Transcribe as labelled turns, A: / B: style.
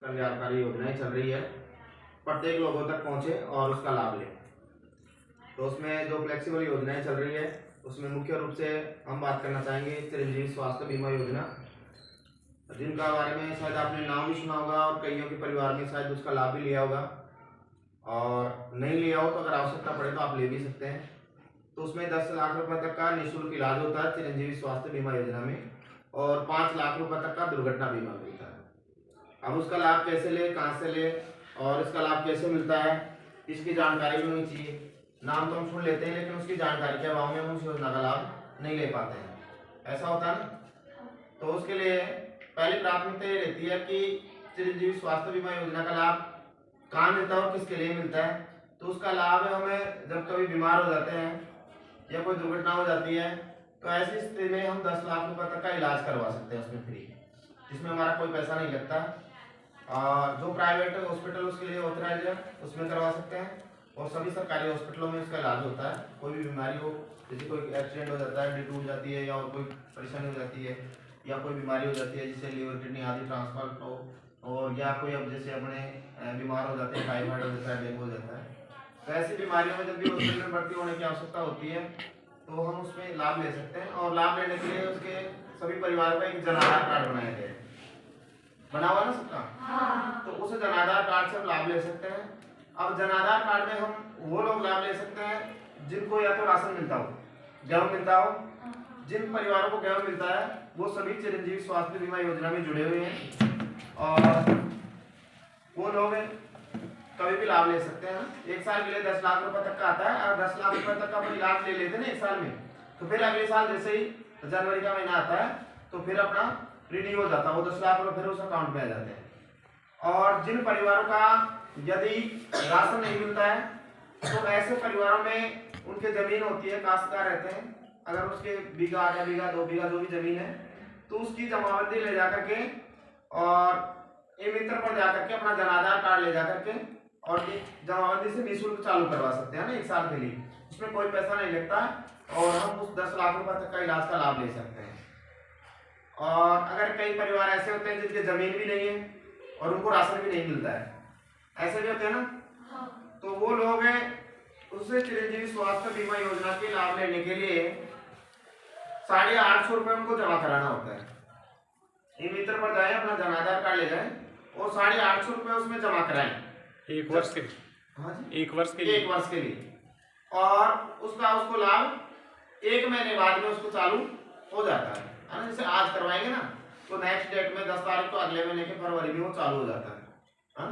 A: कल्याणकारी योजनाएं चल रही है प्रत्येक लोगों तक पहुंचे और उसका लाभ लें। तो उसमें जो फ्लेक्सिबल योजनाएं चल रही है उसमें मुख्य रूप से हम बात करना चाहेंगे चिरंजीवी स्वास्थ्य बीमा योजना, जिनका बारे में शायद आपने नाम भी सुना होगा और कईयों के परिवार में शायद उसका लाभ भी लिया होगा, और नहीं लिया हो तो अगर आवश्यकता पड़े तो आप ले भी सकते हैं। तो उसमें 10 लाख रुपए तक का निःशुल्क इलाज होता है चिरंजीवी स्वास्थ्य बीमा योजना में, और 5 लाख रुपए तक का दुर्घटना बीमा मिलता है। अब उसका लाभ कैसे ले, कहाँ से ले और इसका लाभ कैसे मिलता है, इसकी जानकारी भी होनी चाहिए। नाम तो हम सुन लेते हैं लेकिन उसकी जानकारी के अभाव में हम उस योजना का लाभ नहीं ले पाते हैं, ऐसा होता है ना। तो उसके लिए पहली प्राथमिकता ये रहती है कि चिरंजीवी स्वास्थ्य बीमा योजना का लाभ कहाँ मिलता है और किसके लिए मिलता है। तो उसका लाभ हमें जब कभी बीमार हो जाते हैं या कोई दुर्घटना हो जाती है तो ऐसी स्थिति में हम 10 लाख रुपए तक का इलाज करवा सकते हैं उसमें फ्री, जिसमें हमारा कोई पैसा नहीं लगता। और जो प्राइवेट हॉस्पिटल उसके लिए ऑथराइज है उसमें करवा सकते हैं, और सभी सरकारी हॉस्पिटलों में इसका इलाज होता है। कोई भी बीमारी हो, जैसे कोई एक्सीडेंट हो जाता है, हड्डी टूट जाती है या और कोई परेशानी हो जाती है या कोई बीमारी हो जाती है जिससे लीवर किडनी आदि ट्रांसप्लांट हो, और या कोई अब जैसे अपने बीमार हो जाते हैं, टाइफाइड हो जाता है, डेंगू हो जाता है, तो ऐसी बीमारियों में जब भी हॉस्पिटल में भर्ती होने की आवश्यकता होती है तो हम उसमें लाभ ले सकते हैं। और लाभ लेने के लिए उसके सभी परिवार का एक जन आधार कार्ड बनाया गया है, बना हुआ ना सबका, तो उस जन आधार कार्ड से हम लाभ ले सकते हैं। अब जन आधार कार्ड में हम वो लोग लाभ ले सकते हैं जिनको या तो राशन मिलता हो, गेहूं मिलता हो। जिन परिवारों को गेहूं मिलता है वो सभी चिरंजीवी स्वास्थ्य बीमा योजना में जुड़े हुए हैं और वो लोग कभी भी लाभ ले सकते हैं। एक साल के लिए 10 लाख रुपए तक का आता है, और 10 लाख रुपए तक का अपन इलाज ले लेते हैं ना एक साल में, तो फिर अगले साल जैसे ही जनवरी का महीना आता है तो फिर अपना रिन्यू हो जाता है, वो 10 लाख रुपए फिर उस अकाउंट में आ जाते हैं। और जिन परिवारों का यदि राशन नहीं मिलता है तो ऐसे परिवारों में उनके जमीन होती है, काश्तकार रहते हैं, अगर उसके बीघा, आधा बीघा, 2 बीघा जो भी जमीन है तो उसकी जमाबंदी ले जाकर के और ई मित्र पर जाकर के अपना जन आधार कार्ड ले जाकर के और जमाबंदी से निःशुल्क चालू करवा सकते हैं ना एक साल के लिए, उसमें कोई पैसा नहीं लगता और हम उस 10 लाख रुपए तक का इलाज का लाभ ले सकते हैं। और अगर कई परिवार ऐसे होते हैं जिनके जमीन भी नहीं है और उनको राशन भी नहीं मिलता है, ऐसे भी होते हैं ना, तो वो लोग उससे चिरंजीवी स्वास्थ्य बीमा योजना के लाभ लेने के लिए 850 रुपए उनको जमा कराना होता है। ई मित्र पर जाए, अपना जन आधार कार्ड ले जाए और 850 रुपए उसमें जमा कराएं
B: एक वर्ष के लिए।
A: हाँ जी,
B: एक वर्ष के लिए।
A: 1 वर्ष के लिए, और उसको लाभ 1 महीने बाद में उसको चालू हो जाता है ना। जैसे आज करवाएंगे ना तो नेक्स्ट डेट में 10 तारीख को अगले महीने के फरवरी में वो चालू हो जाता है ना।